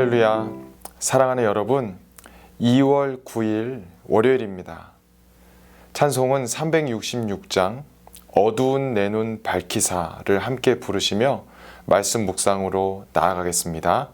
할렐루야. 사랑하는 여러분, 2월 9일 월요일입니다. 찬송은 366장 어두운 내 눈 밝히사를 함께 부르시며 말씀 묵상으로 나아가겠습니다.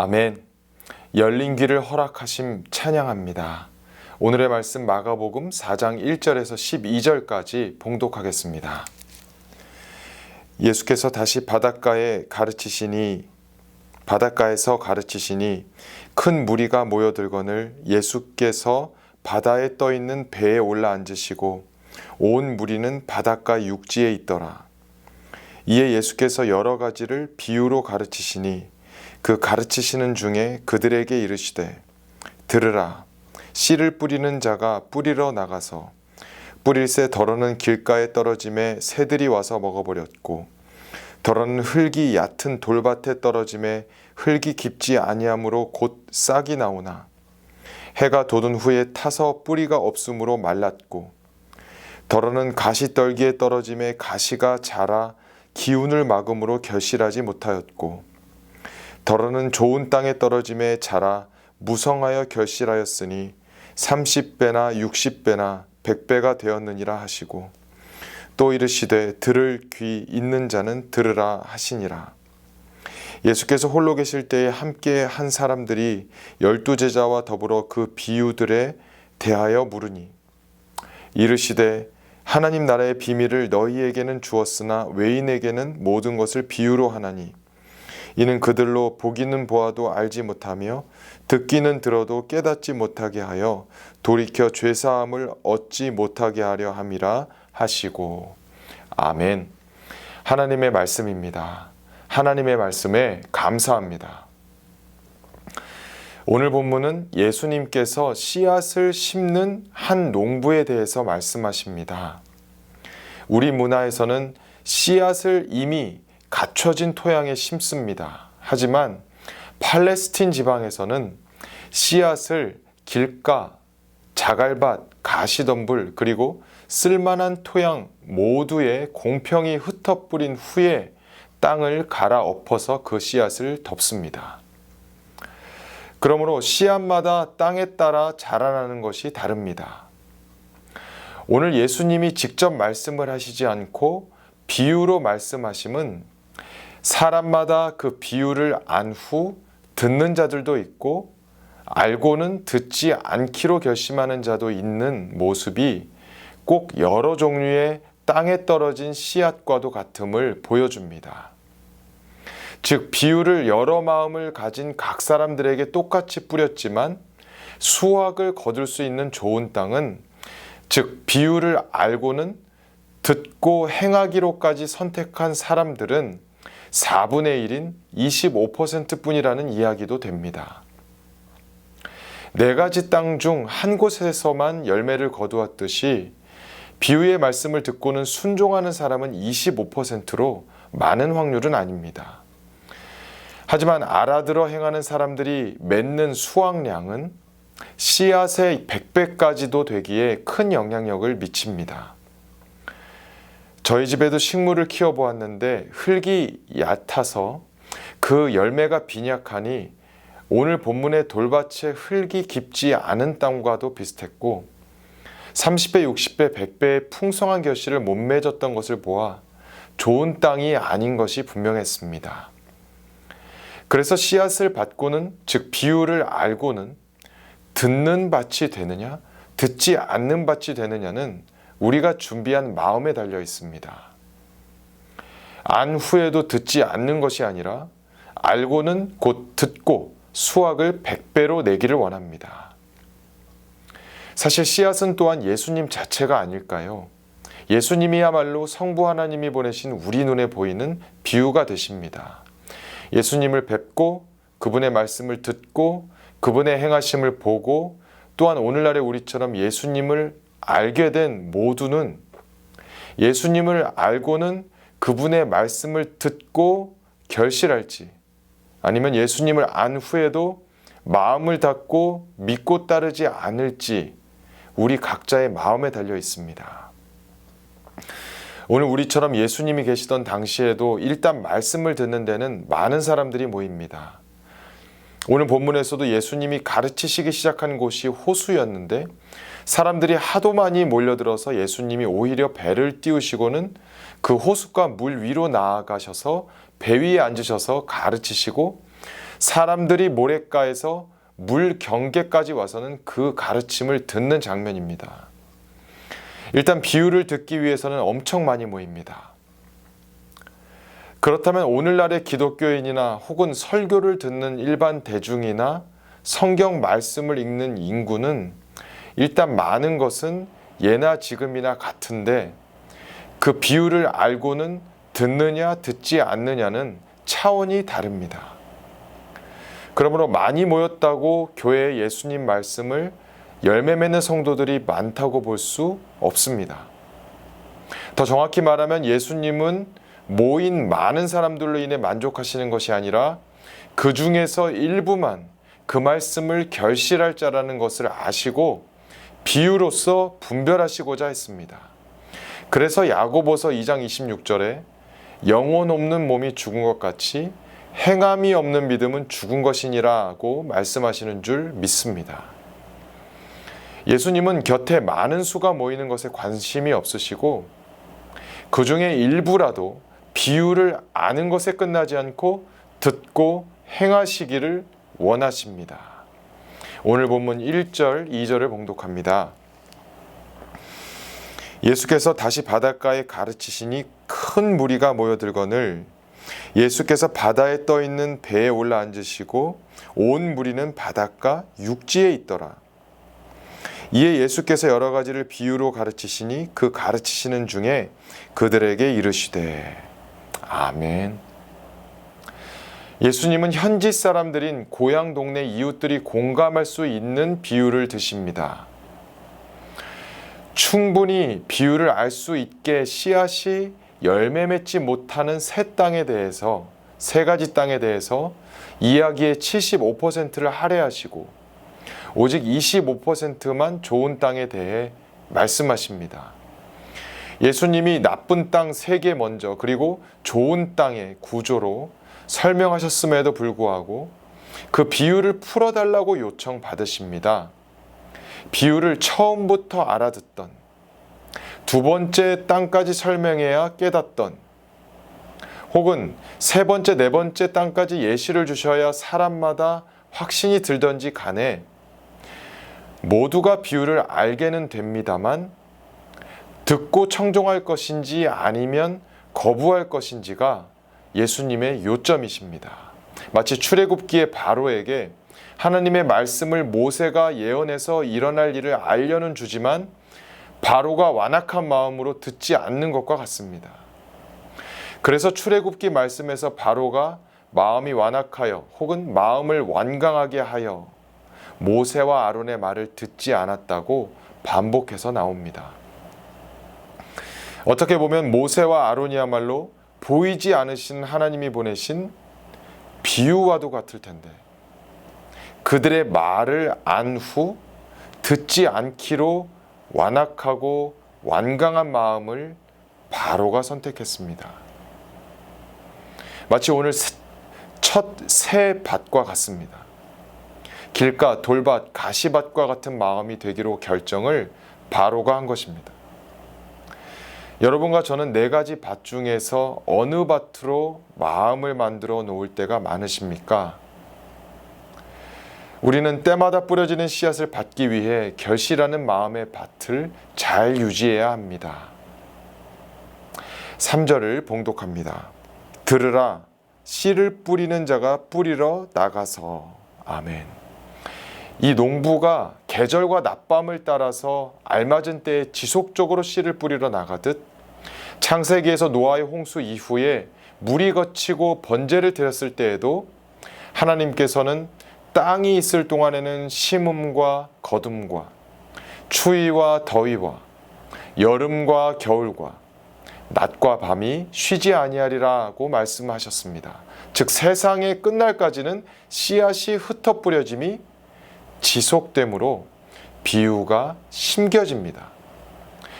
아멘. 열린 귀를 허락하심 찬양합니다. 오늘의 말씀 마가복음 4장 1절에서 12절까지 봉독하겠습니다. 예수께서 다시 바닷가에서 가르치시니 큰 무리가 모여들거늘 예수께서 바다에 떠있는 배에 올라 앉으시고 온 무리는 바닷가 육지에 있더라. 이에 예수께서 여러 가지를 비유로 가르치시니 그 가르치시는 중에 그들에게 이르시되 들으라. 씨를 뿌리는 자가 뿌리러 나가서 뿌릴새 덜어는 길가에 떨어짐에 새들이 와서 먹어버렸고 덜어는 흙이 얕은 돌밭에 떨어짐에 흙이 깊지 아니하므로 곧 싹이 나오나 해가 돋은 후에 타서 뿌리가 없으므로 말랐고 덜어는 가시떨기에 떨어짐에 가시가 자라 기운을 막음으로 결실하지 못하였고 덜어는 좋은 땅에 떨어짐에 자라 무성하여 결실하였으니 30배나 60배나 100배가 되었느니라 하시고 또 이르시되 들을 귀 있는 자는 들으라 하시니라. 예수께서 홀로 계실 때에 함께 한 사람들이 12제자와 더불어 그 비유들에 대하여 물으니 이르시되 하나님 나라의 비밀을 너희에게는 주었으나 외인에게는 모든 것을 비유로 하나니 이는 그들로 보기는 보아도 알지 못하며 듣기는 들어도 깨닫지 못하게 하여 돌이켜 죄사함을 얻지 못하게 하려 함이라 하시고. 아멘. 하나님의 말씀입니다. 하나님의 말씀에 감사합니다. 오늘 본문은 예수님께서 씨앗을 심는 한 농부에 대해서 말씀하십니다. 우리 문화에서는 씨앗을 이미 갖춰진 토양에 심습니다. 하지만 팔레스틴 지방에서는 씨앗을 길가, 자갈밭, 가시덤불 그리고 쓸만한 토양 모두에 공평히 흩어뿌린 후에 땅을 갈아엎어서 그 씨앗을 덮습니다. 그러므로 씨앗마다 땅에 따라 자라나는 것이 다릅니다. 오늘 예수님이 직접 말씀을 하시지 않고 비유로 말씀하심은 사람마다 그 비유를 안 후 듣는 자들도 있고 알고는 듣지 않기로 결심하는 자도 있는 모습이 꼭 여러 종류의 땅에 떨어진 씨앗과도 같음을 보여줍니다. 즉 비유를 여러 마음을 가진 각 사람들에게 똑같이 뿌렸지만 수확을 거둘 수 있는 좋은 땅은 즉 비유를 알고는 듣고 행하기로까지 선택한 사람들은 4분의 1인 25% 뿐이라는 이야기도 됩니다. 4가지 땅 중 한 곳에서만 열매를 거두었듯이 비유의 말씀을 듣고는 순종하는 사람은 25%로 많은 확률은 아닙니다. 하지만 알아들어 행하는 사람들이 맺는 수확량은 씨앗의 100배까지도 되기에 큰 영향력을 미칩니다. 저희 집에도 식물을 키워보았는데 흙이 얕아서 그 열매가 빈약하니 오늘 본문의 돌밭에 흙이 깊지 않은 땅과도 비슷했고 30배, 60배, 100배의 풍성한 결실을 못 맺었던 것을 보아 좋은 땅이 아닌 것이 분명했습니다. 그래서 씨앗을 받고는 즉 비유를 알고는 듣는 밭이 되느냐 듣지 않는 밭이 되느냐는 우리가 준비한 마음에 달려 있습니다. 안 후에도 듣지 않는 것이 아니라 알고는 곧 듣고 수확을 100배로 내기를 원합니다. 사실 씨앗은 또한 예수님 자체가 아닐까요? 예수님이야말로 성부 하나님이 보내신 우리 눈에 보이는 비유가 되십니다. 예수님을 뵙고 그분의 말씀을 듣고 그분의 행하심을 보고 또한 오늘날의 우리처럼 예수님을 알게 된 모두는 예수님을 알고는 그분의 말씀을 듣고 결실할지 아니면 예수님을 안 후에도 마음을 닫고 믿고 따르지 않을지 우리 각자의 마음에 달려 있습니다. 오늘 우리처럼 예수님이 계시던 당시에도 일단 말씀을 듣는 데는 많은 사람들이 모입니다. 오늘 본문에서도 예수님이 가르치시기 시작한 곳이 호수였는데 사람들이 하도 많이 몰려들어서 예수님이 오히려 배를 띄우시고는 그 호숫가 물 위로 나아가셔서 배 위에 앉으셔서 가르치시고 사람들이 모래가에서 물 경계까지 와서는 그 가르침을 듣는 장면입니다. 일단 비유를 듣기 위해서는 엄청 많이 모입니다. 그렇다면 오늘날의 기독교인이나 혹은 설교를 듣는 일반 대중이나 성경 말씀을 읽는 인구는 일단 많은 것은 예나 지금이나 같은데 그 비유를 알고는 듣느냐 듣지 않느냐는 차원이 다릅니다. 그러므로 많이 모였다고 교회에 예수님 말씀을 열매 맺는 성도들이 많다고 볼 수 없습니다. 더 정확히 말하면 예수님은 모인 많은 사람들로 인해 만족하시는 것이 아니라 그 중에서 일부만 그 말씀을 결실할 자라는 것을 아시고 비유로서 분별하시고자 했습니다. 그래서 야고보서 2장 26절에 영혼 없는 몸이 죽은 것 같이 행함이 없는 믿음은 죽은 것이니라고 말씀하시는 줄 믿습니다. 예수님은 곁에 많은 수가 모이는 것에 관심이 없으시고 그 중에 일부라도 비유를 아는 것에 끝나지 않고 듣고 행하시기를 원하십니다. 오늘 본문 1절, 2절을 봉독합니다. 예수께서 다시 바닷가에 가르치시니 큰 무리가 모여들거늘 예수께서 바다에 떠있는 배에 올라앉으시고 온 무리는 바닷가 육지에 있더라. 이에 예수께서 여러 가지를 비유로 가르치시니 그 가르치시는 중에 그들에게 이르시되 아멘. 예수님은 현지 사람들인 고향 동네 이웃들이 공감할 수 있는 비유를 드십니다. 충분히 비유를 알 수 있게 씨앗이 열매 맺지 못하는 세 땅에 대해서, 세 가지 땅에 대해서 이야기의 75%를 할애하시고 오직 25%만 좋은 땅에 대해 말씀하십니다. 예수님이 나쁜 땅 3개 먼저, 그리고 좋은 땅의 구조로 설명하셨음에도 불구하고 그 비유를 풀어달라고 요청받으십니다. 비유를 처음부터 알아듣던, 두 번째 땅까지 설명해야 깨닫던, 혹은 세 번째, 네 번째 땅까지 예시를 주셔야 사람마다 확신이 들던지 간에 모두가 비유를 알게는 됩니다만 듣고 청종할 것인지 아니면 거부할 것인지가 예수님의 요점이십니다. 마치 출애굽기의 바로에게 하나님의 말씀을 모세가 예언해서 일어날 일을 알려는 주지만 바로가 완악한 마음으로 듣지 않는 것과 같습니다. 그래서 출애굽기 말씀에서 바로가 마음이 완악하여 혹은 마음을 완강하게 하여 모세와 아론의 말을 듣지 않았다고 반복해서 나옵니다. 어떻게 보면 모세와 아론이야말로 보이지 않으신 하나님이 보내신 비유와도 같을 텐데, 그들의 말을 안 후 듣지 않기로 완악하고 완강한 마음을 바로가 선택했습니다. 마치 오늘 첫 새 밭과 같습니다. 길가, 돌밭, 가시밭과 같은 마음이 되기로 결정을 바로가 한 것입니다. 여러분과 저는 4가지 밭 중에서 어느 밭으로 마음을 만들어 놓을 때가 많으십니까? 우리는 때마다 뿌려지는 씨앗을 받기 위해 결실하는 마음의 밭을 잘 유지해야 합니다. 3절을 봉독합니다. 들으라, 씨를 뿌리는 자가 뿌리러 나가서. 아멘. 이 농부가 계절과 낮밤을 따라서 알맞은 때에 지속적으로 씨를 뿌리러 나가듯 창세기에서 노아의 홍수 이후에 물이 거치고 번제를 드렸을 때에도 하나님께서는 땅이 있을 동안에는 심음과 거둠과 추위와 더위와 여름과 겨울과 낮과 밤이 쉬지 아니하리라고 말씀하셨습니다. 즉 세상의 끝날까지는 씨앗이 흩어 뿌려짐이 지속되므로 비유가 심겨집니다.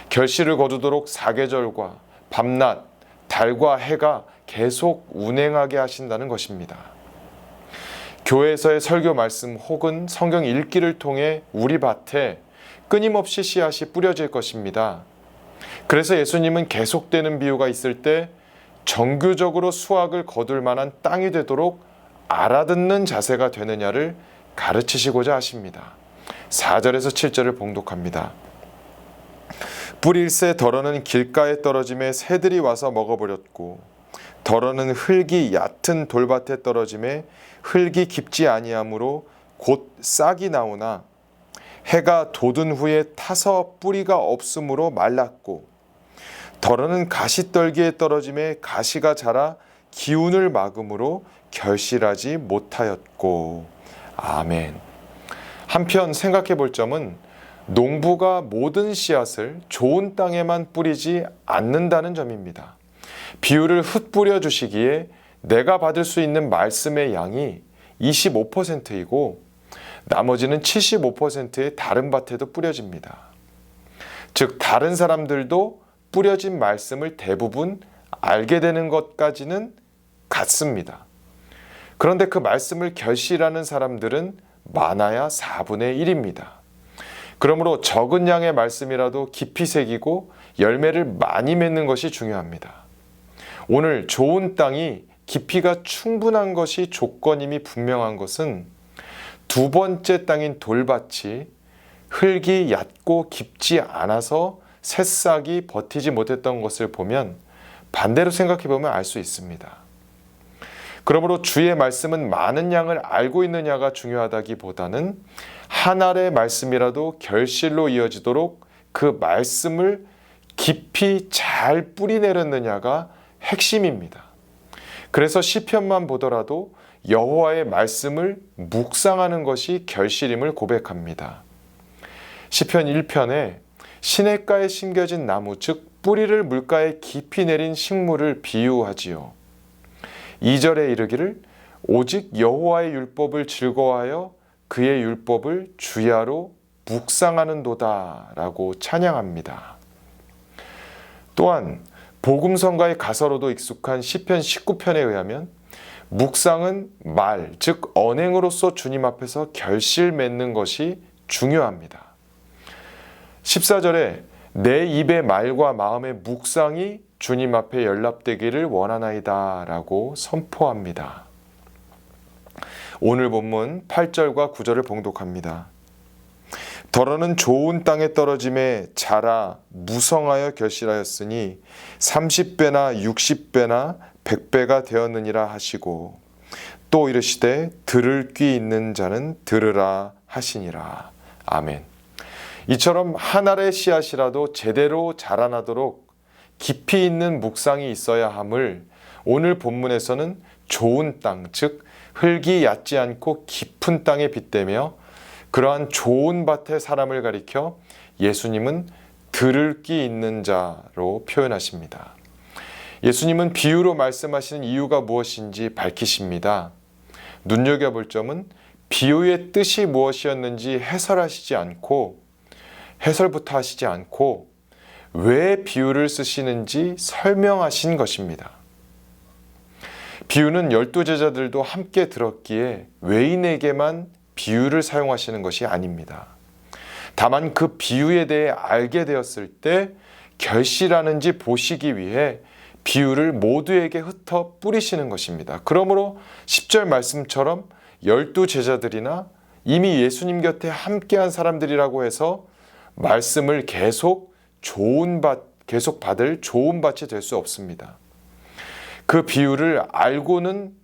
결실을 거두도록 사계절과 밤낮, 달과 해가 계속 운행하게 하신다는 것입니다. 교회에서의 설교 말씀 혹은 성경 읽기를 통해 우리 밭에 끊임없이 씨앗이 뿌려질 것입니다. 그래서 예수님은 계속되는 비유가 있을 때 정규적으로 수확을 거둘 만한 땅이 되도록 알아듣는 자세가 되느냐를 가르치시고자 하십니다. 4절에서 7절을 봉독합니다. 뿌릴새 덜어는 길가에 떨어짐에 새들이 와서 먹어버렸고 덜어는 흙이 얕은 돌밭에 떨어짐에 흙이 깊지 아니하므로 곧 싹이 나오나 해가 돋은 후에 타서 뿌리가 없으므로 말랐고 덜어는 가시떨기에 떨어짐에 가시가 자라 기운을 막음으로 결실하지 못하였고. 아멘. 한편 생각해 볼 점은 농부가 모든 씨앗을 좋은 땅에만 뿌리지 않는다는 점입니다. 비유를 흩뿌려 주시기에 내가 받을 수 있는 말씀의 양이 25%이고 나머지는 75%의 다른 밭에도 뿌려집니다. 즉 다른 사람들도 뿌려진 말씀을 대부분 알게 되는 것까지는 같습니다. 그런데 그 말씀을 결실하는 사람들은 많아야 4분의 1입니다. 그러므로 적은 양의 말씀이라도 깊이 새기고 열매를 많이 맺는 것이 중요합니다. 오늘 좋은 땅이 깊이가 충분한 것이 조건임이 분명한 것은 두 번째 땅인 돌밭이 흙이 얕고 깊지 않아서 새싹이 버티지 못했던 것을 보면 반대로 생각해 보면 알 수 있습니다. 그러므로 주의 말씀은 많은 양을 알고 있느냐가 중요하다기보다는 한 알의 말씀이라도 결실로 이어지도록 그 말씀을 깊이 잘 뿌리내렸느냐가 핵심입니다. 그래서 시편만 보더라도 여호와의 말씀을 묵상하는 것이 결실임을 고백합니다. 시편 1편에 시냇가에 심겨진 나무, 즉 뿌리를 물가에 깊이 내린 식물을 비유하지요. 2절에 이르기를 오직 여호와의 율법을 즐거워하여 그의 율법을 주야로 묵상하는도다 라고 찬양합니다. 또한 복음성가의 가사로도 익숙한 시편 19편에 의하면 묵상은 말, 즉 언행으로서 주님 앞에서 결실 맺는 것이 중요합니다. 14절에 내 입의 말과 마음의 묵상이 주님 앞에 연락되기를 원하나이다 라고 선포합니다. 오늘 본문 8절과 9절을 봉독합니다. 더러는 좋은 땅에 떨어짐에 자라 무성하여 결실하였으니 30배나 60배나 100배가 되었느니라 하시고 또 이르시되 들을 귀 있는 자는 들으라 하시니라. 아멘. 이처럼 한 알의 씨앗이라도 제대로 자라나도록 깊이 있는 묵상이 있어야 함을 오늘 본문에서는 좋은 땅, 즉 흙이 얕지 않고 깊은 땅에 빗대며 그러한 좋은 밭의 사람을 가리켜 예수님은 들을 귀 있는 자로 표현하십니다. 예수님은 비유로 말씀하시는 이유가 무엇인지 밝히십니다. 눈여겨볼 점은 비유의 뜻이 무엇이었는지 해설부터 하시지 않고 왜 비유를 쓰시는지 설명하신 것입니다. 비유는 12제자들도 함께 들었기에 외인에게만 비유를 사용하시는 것이 아닙니다. 다만 그 비유에 대해 알게 되었을 때 결실하는지 보시기 위해 비유를 모두에게 흩어 뿌리시는 것입니다. 그러므로 10절 말씀처럼 12제자들이나 이미 예수님 곁에 함께한 사람들이라고 해서 말씀을 계속 받을 좋은 밭이 될 수 없습니다. 그 비유를 알고는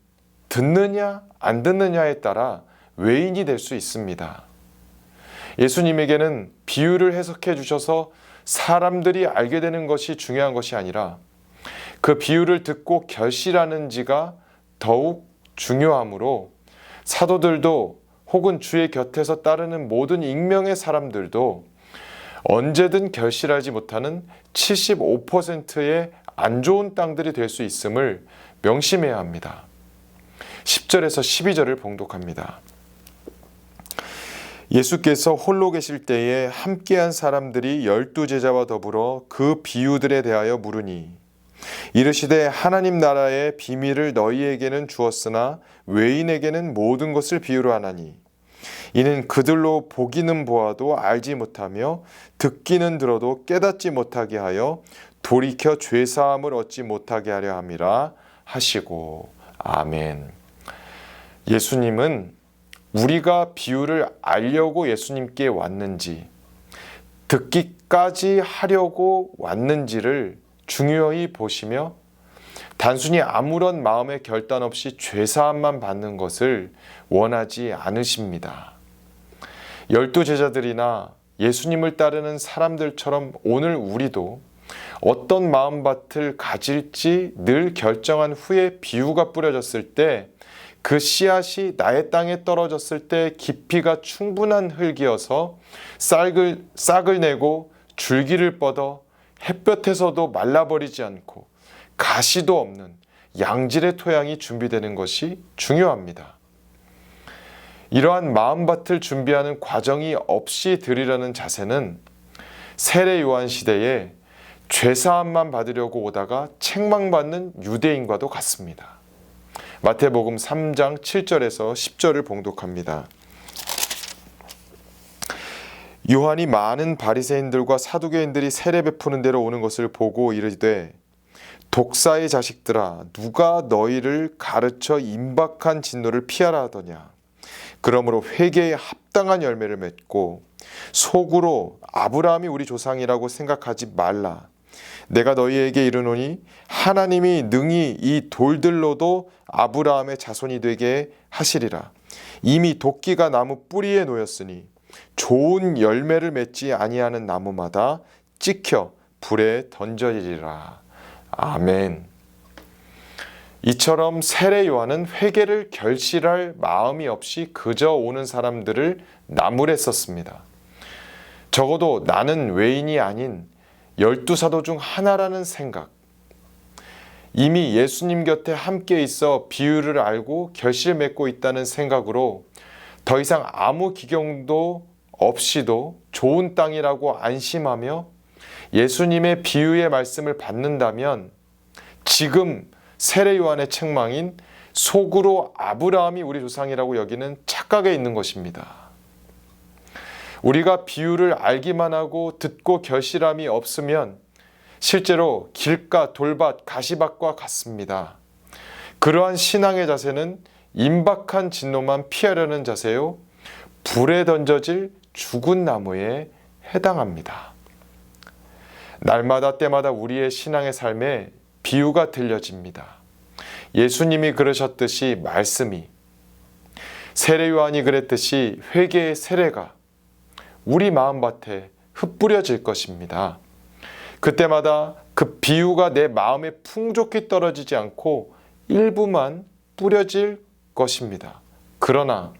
듣느냐 안 듣느냐에 따라 외인이 될 수 있습니다. 예수님에게는 비유를 해석해 주셔서 사람들이 알게 되는 것이 중요한 것이 아니라 그 비유를 듣고 결실하는지가 더욱 중요하므로 사도들도 혹은 주의 곁에서 따르는 모든 익명의 사람들도 언제든 결실하지 못하는 75%의 안 좋은 땅들이 될 수 있음을 명심해야 합니다. 10절에서 12절을 봉독합니다. 예수께서 홀로 계실 때에 함께한 사람들이 12제자와 더불어 그 비유들에 대하여 물으니 이르시되 하나님 나라의 비밀을 너희에게는 주었으나 외인에게는 모든 것을 비유로 하나니 이는 그들로 보기는 보아도 알지 못하며 듣기는 들어도 깨닫지 못하게 하여 돌이켜 죄사함을 얻지 못하게 하려 함이라 하시고. 아멘. 예수님은 우리가 비유를 알려고 예수님께 왔는지 듣기까지 하려고 왔는지를 중요히 보시며 단순히 아무런 마음의 결단 없이 죄사함만 받는 것을 원하지 않으십니다. 12제자들이나 예수님을 따르는 사람들처럼 오늘 우리도 어떤 마음밭을 가질지 늘 결정한 후에 비유가 뿌려졌을 때 그 씨앗이 나의 땅에 떨어졌을 때 깊이가 충분한 흙이어서 싹을 내고 줄기를 뻗어 햇볕에서도 말라버리지 않고 가시도 없는 양질의 토양이 준비되는 것이 중요합니다. 이러한 마음밭을 준비하는 과정이 없이 드리려는 자세는 세례 요한 시대에 죄사함만 받으려고 오다가 책망받는 유대인과도 같습니다. 마태복음 3장 7절에서 10절을 봉독합니다. 요한이 많은 바리새인들과 사두개인들이 세례 베푸는 데로 오는 것을 보고 이르되 독사의 자식들아 누가 너희를 가르쳐 임박한 진노를 피하라 하더냐. 그러므로 회개에 합당한 열매를 맺고 속으로 아브라함이 우리 조상이라고 생각하지 말라. 내가 너희에게 이르노니 하나님이 능히 이 돌들로도 아브라함의 자손이 되게 하시리라. 이미 도끼가 나무 뿌리에 놓였으니 좋은 열매를 맺지 아니하는 나무마다 찍혀 불에 던져지리라. 아멘. 이처럼 세례 요한은 회개를 결실할 마음이 없이 그저 오는 사람들을 나무랬었습니다. 적어도 나는 외인이 아닌 12사도 중 하나라는 생각, 이미 예수님 곁에 함께 있어 비유를 알고 결실 맺고 있다는 생각으로 더 이상 아무 기경도 없이도 좋은 땅이라고 안심하며 예수님의 비유의 말씀을 받는다면 지금 세례 요한의 책망인 속으로 아브라함이 우리 조상이라고 여기는 착각에 있는 것입니다. 우리가 비유를 알기만 하고 듣고 결실함이 없으면 실제로 길가, 돌밭, 가시밭과 같습니다. 그러한 신앙의 자세는 임박한 진노만 피하려는 자세요, 불에 던져질 죽은 나무에 해당합니다. 날마다 때마다 우리의 신앙의 삶에 비유가 들려집니다. 예수님이 그러셨듯이 말씀이, 세례 요한이 그랬듯이 회개의 세례가 우리 마음밭에 흩뿌려질 것입니다. 그때마다 그 비유가 내 마음에 풍족히 떨어지지 않고 일부만 뿌려질 것입니다. 그러나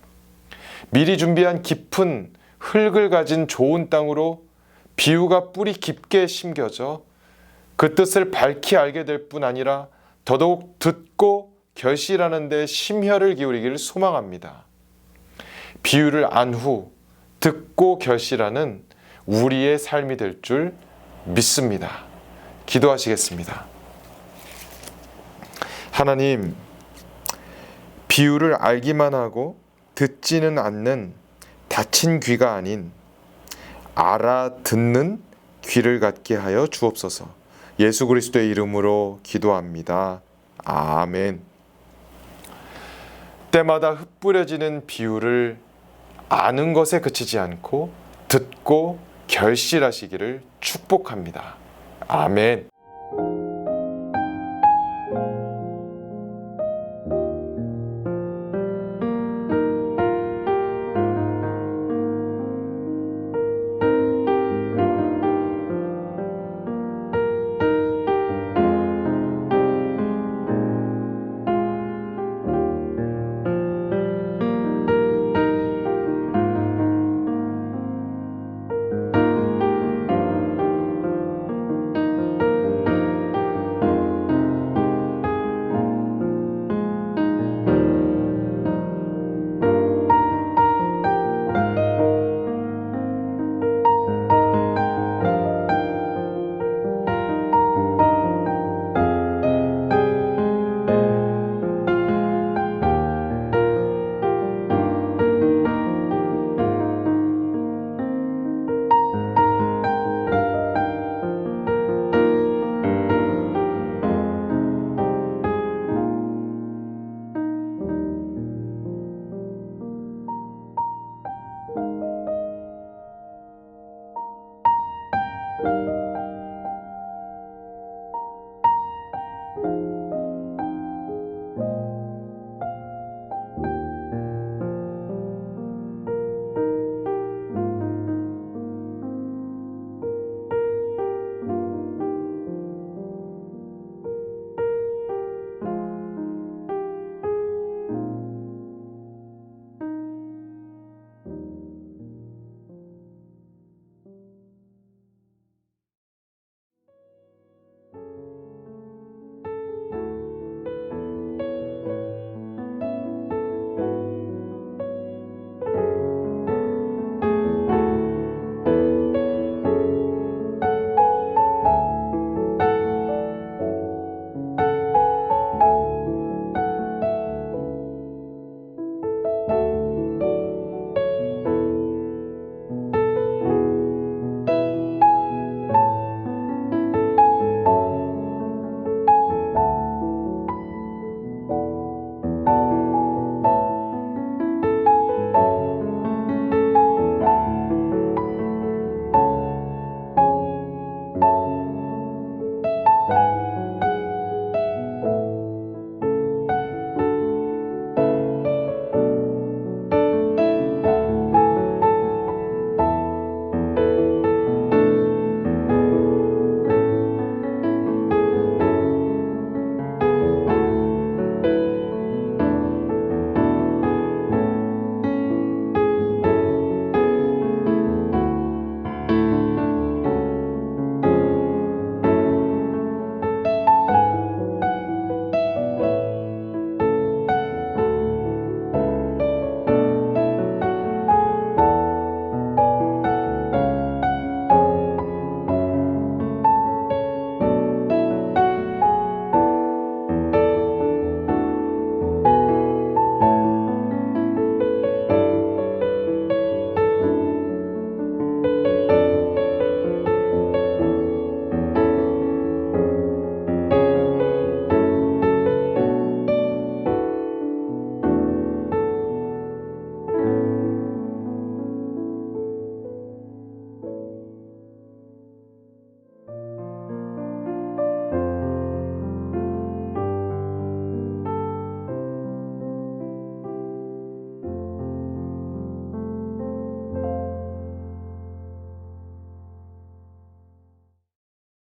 미리 준비한 깊은 흙을 가진 좋은 땅으로 비유가 뿌리 깊게 심겨져 그 뜻을 밝히 알게 될 뿐 아니라 더더욱 듣고 결실하는 데 심혈을 기울이기를 소망합니다. 비유를 안 후 듣고 결실하는 우리의 삶이 될 줄 믿습니다. 기도하시겠습니다. 하나님, 비유를 알기만 하고 듣지는 않는 닫힌 귀가 아닌 알아듣는 귀를 갖게 하여 주옵소서. 예수 그리스도의 이름으로 기도합니다. 아멘. 때마다 흩뿌려지는 비유를 아는 것에 그치지 않고 듣고 결실하시기를 축복합니다. 아멘.